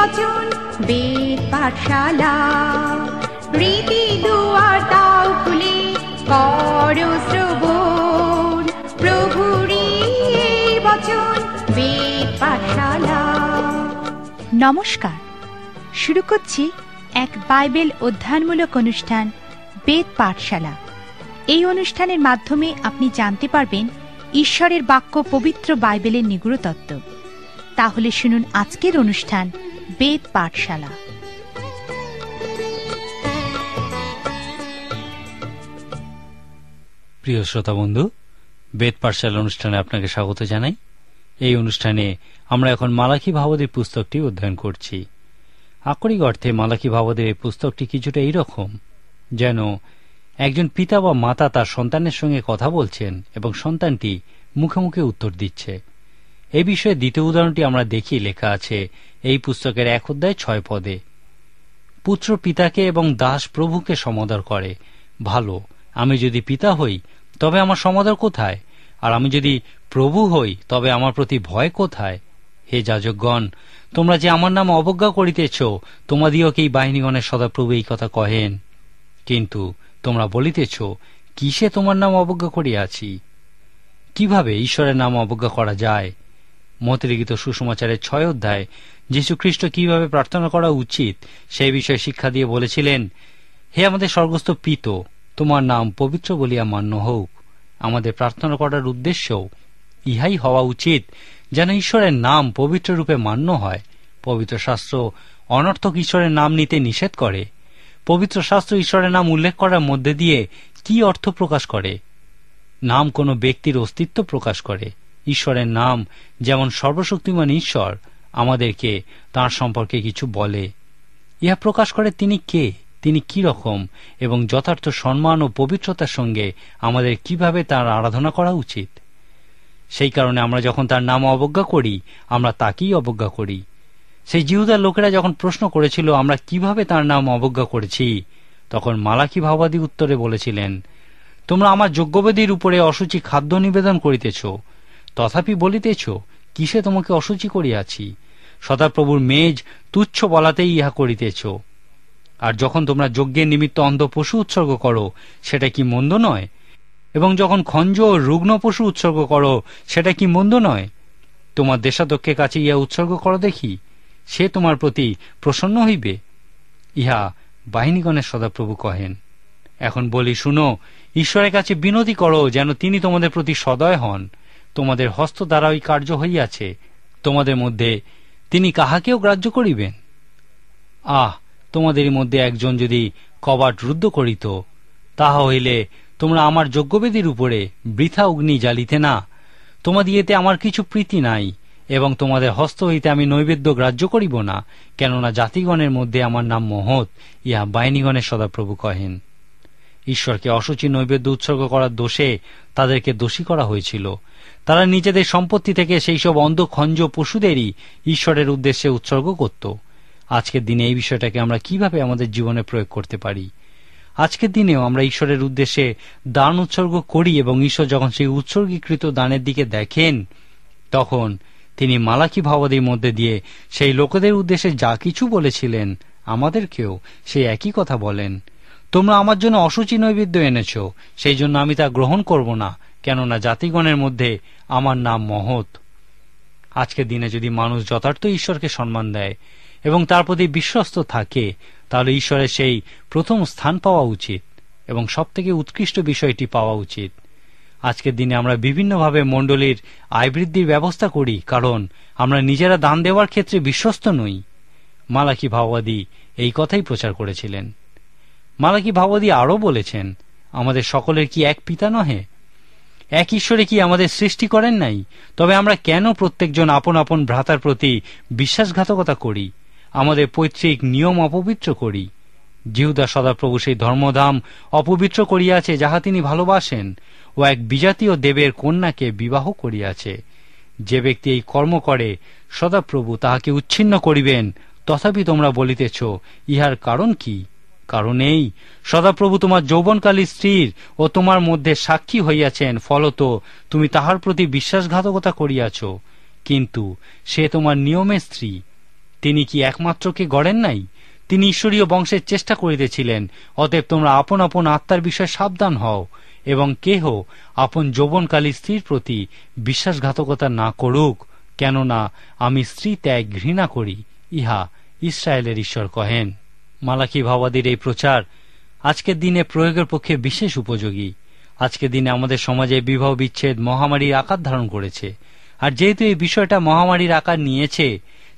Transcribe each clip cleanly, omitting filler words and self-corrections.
বচন বেদ পাঠশালা, রীতি দুয়ার দাও খুলে করো শ্রবণ, প্রভুরই এই বচন বেদ পাঠশালা। নমস্কার, শুরু করছি এক বাইবেল অধ্যয়নমূলক অনুষ্ঠান বেদ পাঠশালা। এই অনুষ্ঠানের মাধ্যমে আপনি জানতে পারবেন ঈশ্বরের বাক্য পবিত্র বাইবেলের নিগূঢ় তত্ত্ব। তাহলে শুনুন আজকের অনুষ্ঠান বেদ পাঠশালা। প্রিয় শ্রোতা বন্ধু, বেদ পাঠশালা অনুষ্ঠানে আপনাকে স্বাগত জানাই। এই অনুষ্ঠানে আমরা এখন মালাকি ভাবদের পুস্তকটি অধ্যয়ন করছি। আক্ষরিক অর্থে মালাকি ভাবদের এই পুস্তকটি কিছুটা এইরকম, যেন একজন পিতা বা মাতা তার সন্তানের সঙ্গে কথা বলছেন এবং সন্তানটি মুখে মুখে উত্তর দিচ্ছে। এই বিষয়ে দ্বিতীয় উদাহরণটি আমরা দেখি, লেখা আছে এই পুস্তকের 1 অধ্যায় 6 পদে, পুত্র পিতাকে এবং দাস প্রভুকে সমাদর করে। ভালো, আমি যদি পিতা হই তবে আমার সমাদর কোথায়? আর আমি যদি প্রভু হই তবে আমার প্রতি ভয় কোথায়? হে যাজকগণ, তোমরা যে আমার নাম অবজ্ঞা করিতেছ, তোমাদিওকে এই বাহিনীগণের সদাপ্রভু এই কথা কহেন। কিন্তু তোমরা বলিতেছ, কিসে তোমার নাম অবজ্ঞা করিয়াছি? কিভাবে ঈশ্বরের নাম অবজ্ঞা করা যায়? মথলিখিত সুসমাচারের 6 অধ্যায় যীশু খ্রিস্ট কিভাবে প্রার্থনা করা উচিত সেই বিষয়ে শিক্ষা দিয়ে বলেছিলেন, হে আমাদের স্বর্গস্থ পিতা, তোমার নাম পবিত্র বলিয়া মান্য হোক। আমাদের প্রার্থনা করার উদ্দেশ্যও ইহাই হওয়া উচিত, যেন ঈশ্বরের নাম পবিত্র রূপে মান্য হয়। পবিত্র শাস্ত্র অনর্থক ঈশ্বরের নাম নিতে নিষেধ করে। পবিত্র শাস্ত্র ঈশ্বরের নাম উল্লেখ করার মধ্যে দিয়ে কি অর্থ প্রকাশ করে? নাম কোনো ব্যক্তির অস্তিত্ব প্রকাশ করে। ঈশ্বরের নাম যেমন সর্বশক্তিমান ঈশ্বর আমাদেরকে তাঁর সম্পর্কে কিছু বলে। ইহা প্রকাশ করে তিনি কে, তিনি কি রকম, এবং যথার্থ সম্মান ও পবিত্রতার সঙ্গে আমাদের কিভাবে তাঁর আরাধনা করা উচিত। সেই কারণে আমরা যখন তার নাম অবজ্ঞা করি, আমরা তাকেই অবজ্ঞা করি। সেই জিহুদার লোকেরা যখন প্রশ্ন করেছিল আমরা কিভাবে তার নাম অবজ্ঞা করেছি, তখন মালাকি ভাববাদী উত্তরে বলেছিলেন, তোমরা আমার যজ্ঞবেদীর উপরে অসুচি খাদ্য নিবেদন করিতেছ, তথাপি বলিতেছ, কিসে তোমাকে অসুচি করিয়াছি? সদাপ্রভুর মেজ তুচ্ছ বলাতেই ইহা করিতেছ। আর যখন তোমরা যজ্ঞের নিমিত্ত অন্ধ পশু উৎসর্গ করো, সেটা কি মন্দ নয়? এবং যখন খঞ্জ ও রুগ্ন পশু উৎসর্গ করো, সেটা কি মন্দ নয়? তোমার দেশাধ্যক্ষের কাছে ইহা উৎসর্গ করো দেখি, সে তোমার প্রতি প্রসন্ন হইবে। ইহা বাহিনীগণের সদাপ্রভু কহেন। এখন বলি, শুনো, ঈশ্বরের কাছে বিনতি করো যেন তিনি তোমাদের প্রতি সদয় হন। তোমাদের হস্ত দ্বারা ওই কার্য হইয়াছে, তোমাদের মধ্যে তিনি কাহাকেও গ্রাহ্য করিবেন? তোমাদের মধ্যে একজন যদি কবাট রুদ্ধ করিত, তাহা হইলে তোমরা আমার যজ্ঞবেদীর উপরে বৃথা অগ্নি জ্বালিতে না। তোমাদিয়েতে আমার কিছু প্রীতি নাই, এবং তোমাদের হস্ত হইতে আমি নৈবেদ্য গ্রাহ্য করিব না, কেননা জাতিগণের মধ্যে আমার নাম মহৎ। ইহা বাহিনীগণের সদাপ্রভু কহেন। ঈশ্বরকে অসুচি নৈবেদ্য উৎসর্গ করার দোষে তাদেরকে দোষী করা হয়েছিল। তারা নিজেদের সম্পত্তি থেকে সেই সব অন্ধ খঞ্জ পশুদেরই ঈশ্বরের উদ্দেশ্যে উৎসর্গ করত। আজকের দিনে এই বিষয়টাকে আমরা কিভাবে আমাদের জীবনে প্রয়োগ করতে পারি? আজকের দিনেও আমরা ঈশ্বরের উদ্দেশ্যে দান উৎসর্গ করি, এবং ঈশ্বর যখন সেই উৎসর্গীকৃত দানের দিকে দেখেন, তখন তিনি মালাকি ভাবদের মধ্যে দিয়ে সেই লোকেদের উদ্দেশ্যে যা কিছু বলেছিলেন, আমাদেরকেও সেই একই কথা বলেন। তোমরা আমার জন্য অসুচি নৈবেদ্য এনেছ, সেই জন্য আমি তা গ্রহণ করব না, কেননা জাতিগণের মধ্যে আমার নাম মহৎ। আজকের দিনে যদি মানুষ যথার্থ ঈশ্বরকে সম্মান দেয় এবং তার প্রতি বিশ্বস্ত থাকে, তাহলে ঈশ্বরের সেই প্রথম স্থান পাওয়া উচিত এবং সবথেকে উৎকৃষ্ট বিষয়টি পাওয়া উচিত। আজকের দিনে আমরা বিভিন্নভাবে মণ্ডলীর আয় বৃদ্ধির ব্যবস্থা করি, কারণ আমরা নিজেরা দান দেওয়ার ক্ষেত্রে বিশ্বস্ত নই। মালাকি ভাববাদী এই কথাই প্রচার করেছিলেন। মালাকি ভাববাদী আরও বলেছেন, আমাদের সকলের কি এক পিতা নহে? এক ঈশ্বরে কি আমাদের সৃষ্টি করেন নাই? তবে আমরা কেন প্রত্যেকজন আপন আপন ভ্রাতার প্রতি বিশ্বাসঘাতকতা করি, আমাদের পৈতৃক নিয়ম অপবিত্র করি? জিহুদা সদাপ্রভু সেই ধর্মধাম অপবিত্র করিয়াছে যাহা তিনি ভালোবাসেন, ও এক বিজাতীয় দেবের কন্যাকে বিবাহ করিয়াছে। যে ব্যক্তি এই কর্ম করে, সদাপ্রভু তাহাকে উচ্ছিন্ন করিবেন। তথাপি তোমরা বলিতেছ, ইহার কারণ কি? কারণ এই, সদাপ্রভু তোমার যৌবনকালী স্ত্রীর ও তোমার মধ্যে সাক্ষী হইয়াছেন, ফলত তুমি তাহার প্রতি বিশ্বাসঘাতকতা করিয়াছ, কিন্তু সে তোমার নিয়মের স্ত্রী। তিনি কি একমাত্রকে গড়েন নাই? তিনি ঈশ্বরীয় বংশের চেষ্টা করিতেছিলেন। অতএব তোমরা আপন আপন আত্মার বিষয়ে সাবধান হও, এবং কেহ আপন যৌবনকালী স্ত্রীর প্রতি বিশ্বাসঘাতকতা না করুক, কেননা আমি স্ত্রী ত্যাগ ঘৃণা করি, ইহা ইসরায়েলের ঈশ্বর কহেন। মালাকি ভাবাদির এই প্রচার আজকের দিনে প্রয়োগের পক্ষে বিশেষ উপযোগী। আজকের দিনে আমাদের সমাজে বিবাহ বিচ্ছেদ মহামারীর আকার ধারণ করেছে, আর যেহেতু এই বিষয়টা মহামারীর আকার নিয়েছে,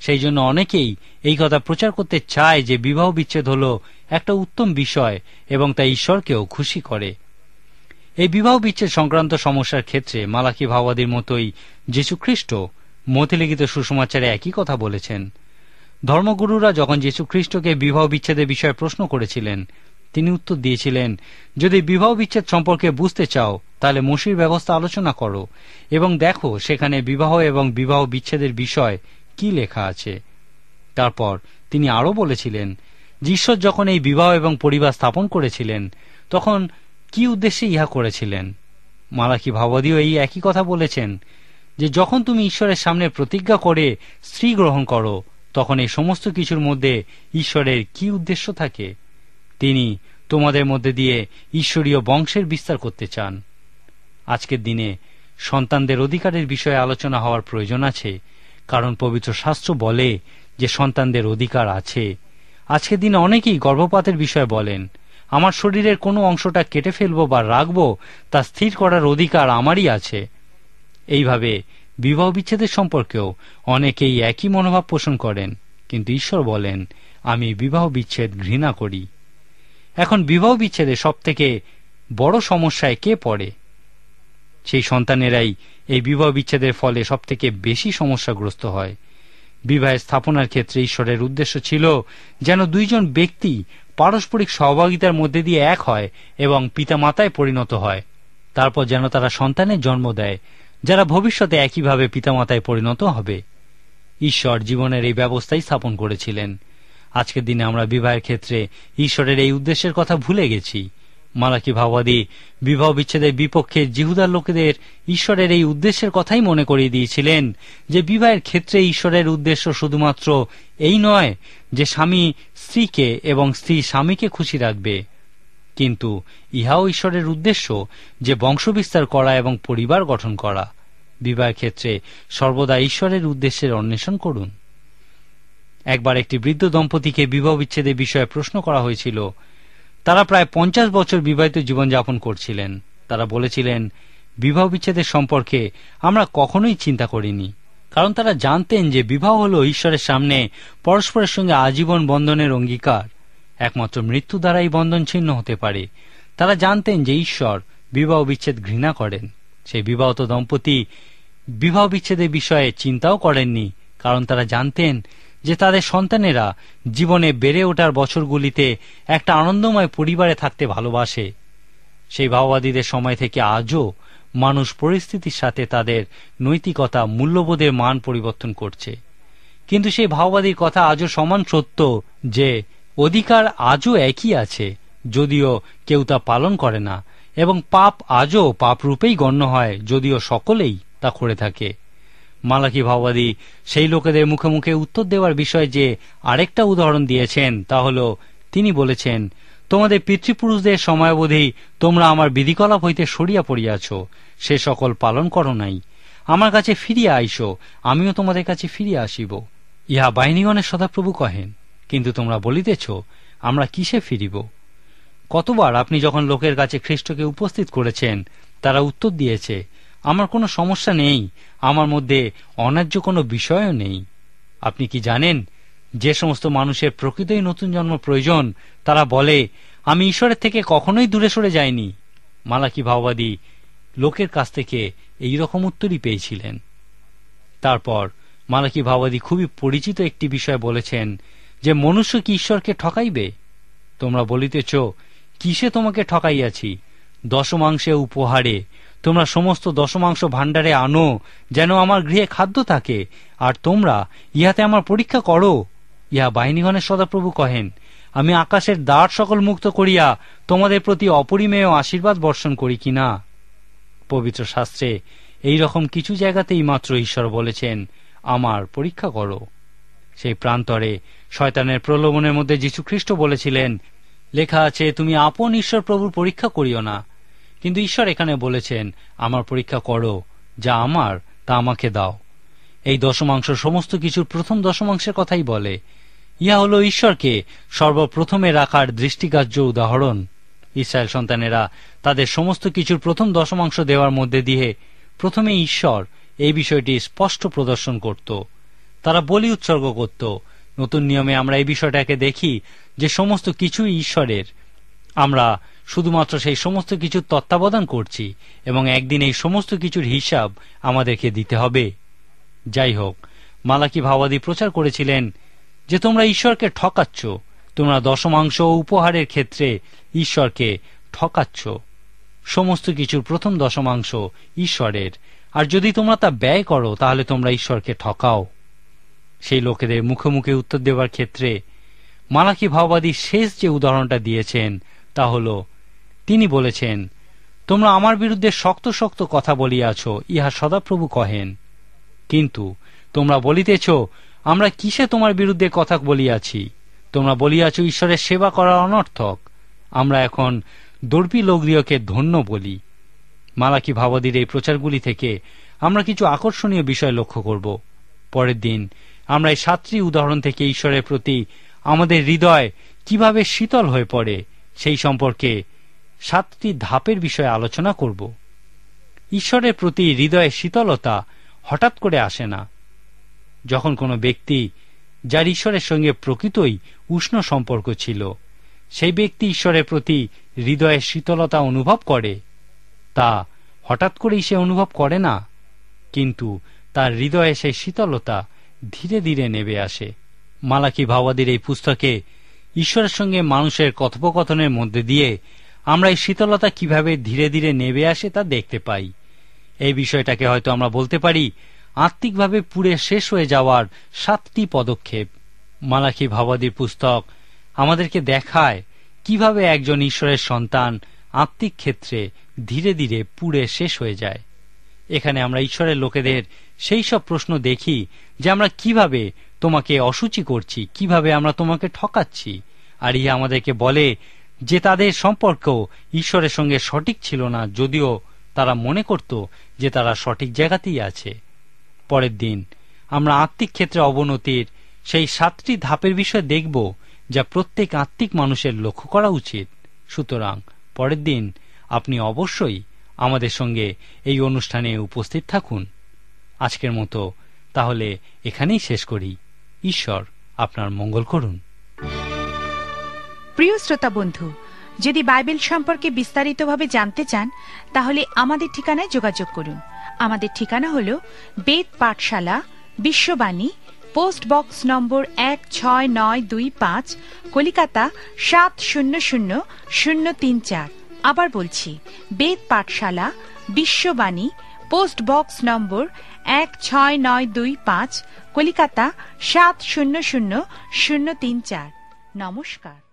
সেই জন্য অনেকেই এই কথা প্রচার করতে চায় যে বিবাহ বিচ্ছেদ হল একটা উত্তম বিষয় এবং তা ঈশ্বরকেও খুশি করে। এই বিবাহ বিচ্ছেদ সংক্রান্ত সমস্যার ক্ষেত্রে মালাকি ভাবাদির মতোই যীশুখ্রিস্ট মথিলিখিত সুসমাচারে একই কথা বলেছেন। ধর্মগুরুরা যখন যীশুখ্রিস্টকে বিবাহ বিচ্ছেদের বিষয়ে প্রশ্ন করেছিলেন, তিনি উত্তর দিয়েছিলেন, যদি বিবাহ বিচ্ছেদ সম্পর্কে বুঝতে চাও তাহলে মসির ব্যবস্থা আলোচনা করো এবং দেখো সেখানে বিবাহ এবং বিবাহ বিচ্ছেদের বিষয় কি লেখা আছে। তারপর তিনি আরও বলেছিলেন যে ঈশ্বর যখন এই বিবাহ এবং পরিবার স্থাপন করেছিলেন তখন কি উদ্দেশ্যে ইহা করেছিলেন। মালাকি ভাবাদিও এই একই কথা বলেছেন যে যখন তুমি ঈশ্বরের সামনে প্রতিজ্ঞা করে স্ত্রী গ্রহণ করো তখন এই সমস্ত কিছুর মধ্যে ঈশ্বরের কি উদ্দেশ্য থাকে। তিনি তোমাদের মধ্যে দিয়ে ঈশ্বরীয় বংশের বিস্তার করতে চান। আজকের দিনে সন্তানদের অধিকারের বিষয়ে আলোচনা হওয়ার প্রয়োজন আছে, কারণ পবিত্র শাস্ত্র বলে যে সন্তানদের অধিকার আছে। আজকের দিনে অনেকেই গর্ভপাতের বিষয়ে বলেন, আমার শরীরের কোনো অংশটা কেটে ফেলবো বা রাখবো তা স্থির করার অধিকার আমারই আছে। এইভাবে বিবাহ বিচ্ছেদের সম্পর্কেও অনেকেই একই মনোভাব পোষণ করেন, কিন্তু ঈশ্বর বলেন, আমি বিবাহ বিচ্ছেদ ঘৃণা করি। এখন বিবাহ বিচ্ছেদে সব থেকে বড় সমস্যায় কে পড়ে? সেই সন্তানেরাই এই বিবাহ বিচ্ছেদের ফলে সব থেকে বেশি সমস্যাগ্রস্ত হয়। বিবাহের স্থাপনার ক্ষেত্রে ঈশ্বরের উদ্দেশ্য ছিল যেন দুইজন ব্যক্তি পারস্পরিক সহভাগিতার মধ্যে দিয়ে এক হয় এবং পিতামাতায় পরিণত হয়, তারপর যেন তারা সন্তানের জন্ম দেয় যারা ভবিষ্যতে একইভাবে পিতামাতায় পরিণত হবে। ঈশ্বর জীবনের এই ব্যবস্থাই স্থাপন করেছিলেন। আজকের দিনে আমরা বিবাহের ক্ষেত্রে ঈশ্বরের এই উদ্দেশ্যের কথা ভুলে গেছি। মালাকি ভাবাদি বিবাহ বিচ্ছেদের বিপক্ষে জিহুদার লোকেদের ঈশ্বরের এই উদ্দেশ্যের কথাই মনে করিয়ে দিয়েছিলেন যে বিবাহের ক্ষেত্রে ঈশ্বরের উদ্দেশ্য শুধুমাত্র এই নয় যে স্বামী স্ত্রীকে এবং স্ত্রী স্বামীকে খুশি রাখবে, কিন্তু ইহাও ঈশ্বরের উদ্দেশ্য যে বংশবিস্তার করা এবং পরিবার গঠন করা। বিবাহের ক্ষেত্রে সর্বদা ঈশ্বরের উদ্দেশ্যের অন্বেষণ করুন। একবার একটি বৃদ্ধ দম্পতিকে বিবাহ বিচ্ছেদের বিষয়ে প্রশ্ন করা হয়েছিল। তারা প্রায় 50 বছর বিবাহিত জীবনযাপন করছিলেন। তারা বলেছিলেন, বিবাহ বিচ্ছেদের সম্পর্কে আমরা কখনোই চিন্তা করিনি, কারণ তারা জানতেন যে বিবাহ হল ঈশ্বরের সামনে পরস্পরের সঙ্গে আজীবন বন্ধনের অঙ্গীকার। একমাত্র মৃত্যু দ্বারাই বন্ধন ছিন্ন হতে পারে। তারা জানতেন যে ঈশ্বর বিবাহ বিচ্ছেদ ঘৃণা করেন। সেই বিবাহিত দম্পতি বিবাহ বিচ্ছেদের বিষয়ে চিন্তাও করেননি, কারণ তারা জানতেন যে তাদের সন্তানেরা জীবনে বেড়ে ওঠার বছরগুলিতে একটা আনন্দময় পরিবারে থাকতে ভালোবাসে। সেই ভাববাদীদের সময় থেকে আজও মানুষ পরিস্থিতির সাথে তাদের নৈতিকতা মূল্যবোধের মান পরিবর্তন করছে, কিন্তু সেই ভাববাদীর কথা আজও সমান সত্য যে অধিকার আজও একই আছে, যদিও কেউ তা পালন করে না, এবং পাপ আজও পাপ রূপেই গণ্য হয়, যদিও সকলেই তা করে থাকে। মালাকি ভাববাদী সেই লোকেদের মুখে মুখে উত্তর দেওয়ার বিষয়ে যে আরেকটা উদাহরণ দিয়েছেন তা হল, তিনি বলেছেন, তোমাদের পিতৃপুরুষদের সময়াবধি তোমরা আমার বিধিকলাপ হইতে সরিয়া পড়িয়াছ, সে সকল পালন করো নাই। আমার কাছে ফিরিয়া আইসো, আমিও তোমাদের কাছে ফিরিয়া আসিব, ইহা বাহিনীগণের সদাপ্রভু কহেন। কিন্তু তোমরা বলিতেছ, আমরা কিসে ফিরিব? কতবার আপনি যখন লোকের কাছে খ্রিস্টকে উপস্থিত করেছেন, তারা উত্তর দিয়েছে, আমার কোনো সমস্যা নেই, আমার মধ্যে অন্যায্য কোনো বিষয়ও নেই। আপনি কি জানেন, যে সমস্ত মানুষের প্রকৃতই নতুন জন্ম প্রয়োজন, তারা বলে, আমি ঈশ্বরের থেকে কখনোই দূরে সরে যাইনি। মালাকি ভাববাদী লোকের কাছ থেকে এই রকম উত্তরই পেয়েছিলেন। তারপর মালাকি ভাববাদী খুবই পরিচিত একটি বিষয় বলেছেন যে মনুষ্য কি ঈশ্বরকে ঠকাইবে? তোমরা বলিতেছ, কিসে তোমাকে ঠকাইয়াছি? দশমাংশে উপহারে তোমরা সমস্ত দশমাংশ ভাণ্ডারে আনো, যেন আমার গৃহে খাদ্য থাকে, আর তোমরা ইহাতে আমার পরীক্ষা করো। ইহা বাহিনীগণের সদাপ্রভু কহেন, আমি আকাশের দ্বার সকল মুক্ত করিয়া তোমাদের প্রতি অপরিমেয় আশীর্বাদ বর্ষণ করি কিনা। পবিত্র শাস্ত্রে এই রকম কিছু জায়গাতেই মাত্র ঈশ্বর বলেছেন, আমার পরীক্ষা করো। সেই প্রান্তরে শয়তানের প্রলোভনের মধ্যে যীশুখ্রিস্ট বলেছিলেন, লেখা আছে, তুমি আপন ঈশ্বর প্রভুর পরীক্ষা করিও না। কিন্তু ঈশ্বর এখানে বলেছেন, আমার পরীক্ষা করো, যা আমার তা আমাকে দাও। এই দশমাংশ সমস্ত কিছুর প্রথম দশমাংশের কথাই বলে। ইহা হল ঈশ্বরকে সর্বপ্রথমে রাখার দৃষ্টিগ্রাহ্য উদাহরণ। ইসরায়েল সন্তানেরা তাদের সমস্ত কিছুর প্রথম দশমাংশ দেওয়ার মধ্যে দিয়ে প্রথমে ঈশ্বর এই বিষয়টি স্পষ্ট প্রদর্শন করত। তারা বলি উৎসর্গ করত। নতুন নিয়মে আমরা এই বিষয়টাকে দেখি যে সমস্ত কিছুই ঈশ্বরের। আমরা শুধুমাত্র সেই সমস্ত কিছুর তত্ত্বাবধান করছি এবং একদিন এই সমস্ত কিছুর হিসাব আমাদেরকে দিতে হবে। যাই হোক, মালাকি ভাবাদী প্রচার করেছিলেন যে তোমরা ঈশ্বরকে ঠকাচ্ছ, তোমরা দশমাংশ ও উপহারের ক্ষেত্রে ঈশ্বরকে ঠকাচ্ছ। সমস্ত কিছুর প্রথম দশমাংশ ঈশ্বরের, আর যদি তোমরা তা ব্যয় করো তাহলে তোমরা ঈশ্বরকে ঠকাও। সেই লোকেদের মুখে মুখে উত্তর দেওয়ার ক্ষেত্রে মালাকি ভাববাদী শেষ যে উদাহরণটা দিয়েছেন তা হল, তিনি বলেছেন, তোমরা আমার বিরুদ্ধে শক্ত শক্ত কথা বলিয়াছ, ইহা সদাপ্রভু কহেন। কিন্তু তোমরা বলিতেছ, আমরা কিসে তোমার বিরুদ্ধে কথা বলিয়াছি? তোমরা বলিয়াছ ঈশ্বরের সেবা করা অনর্থক। আমরা এখন দর্পী লোকদিওকে ধন্য বলি। মালাকি ভাবাদীর এই প্রচারগুলি থেকে আমরা কিছু আকর্ষণীয় বিষয় লক্ষ্য করব। পরের দিন আমরা এই 7টি উদাহরণ থেকে ঈশ্বরের প্রতি আমাদের হৃদয় কিভাবে শীতল হয়ে পড়ে সেই সম্পর্কে 7টি ধাপের বিষয়ে আলোচনা করব। ঈশ্বরের প্রতি হৃদয়ের শীতলতা হঠাৎ করে আসে না। যখন কোনো ব্যক্তি, যার ঈশ্বরের সঙ্গে প্রকৃতই উষ্ণ সম্পর্ক ছিল, সেই ব্যক্তি ঈশ্বরের প্রতি হৃদয়ের শীতলতা অনুভব করে, তা হঠাৎ করেই সে অনুভব করে না, কিন্তু তার হৃদয়ে সেই শীতলতা ধীরে ধীরে নেমে আসে। মালাকি ভাবাদীর এই পুস্তকে ঈশ্বরের সঙ্গে মানুষের কথোপকথনের মধ্যে দিয়ে আমরা এই শীতলতা কিভাবে ধীরে ধীরে নেমে আসে তা দেখতে পাই। এই বিষয়টাকে হয়তো আমরা বলতে পারি আত্মিকভাবে পুড়ে শেষ হয়ে যাওয়ার 7টি পদক্ষেপ। মালাকি ভাবাদীর পুস্তক আমাদেরকে দেখায় কিভাবে একজন ঈশ্বরের সন্তান আত্মিক ক্ষেত্রে ধীরে ধীরে পুড়ে শেষ হয়ে যায়। এখানে আমরা ঈশ্বরের লোকেদের সেই সব প্রশ্ন দেখি যে আমরা কিভাবে তোমাকে অসুচি করছি, কিভাবে আমরা তোমাকে ঠকাচ্ছি। আর ইহা আমাদেরকে বলে যে তাদের সম্পর্ক ঈশ্বরের সঙ্গে সঠিক ছিল না, যদিও তারা মনে করত যে তারা সঠিক জায়গাতেই আছে। পরের দিন আমরা আত্মিক ক্ষেত্রে অবনতির সেই 7টি ধাপের বিষয়ে দেখব, যা প্রত্যেক আত্মিক মানুষের লক্ষ্য করা উচিত। সুতরাং পরের দিন আপনি অবশ্যই আমাদের সঙ্গে এই অনুষ্ঠানে উপস্থিত থাকুন। আজকের মতো তাহলে এখানেই শেষ করি। ঈশ্বর আপনার মঙ্গল করুন। প্রিয় শ্রোতা বন্ধু, যদি বাইবেল সম্পর্কে বিস্তারিতভাবে জানতে চান তাহলে আমাদের ঠিকানায় যোগাযোগ করুন। আমাদের ঠিকানা হল বেদ পাঠশালা, বিশ্ববাণী, পোস্ট বক্স নম্বর 16925, কলিকাতা 700034। আবার বলছি, বেদ পাঠশালা, বিশ্ববাণী, পোস্ট বক্স নম্বর 16925, কলিকাতা 700034। নমস্কার।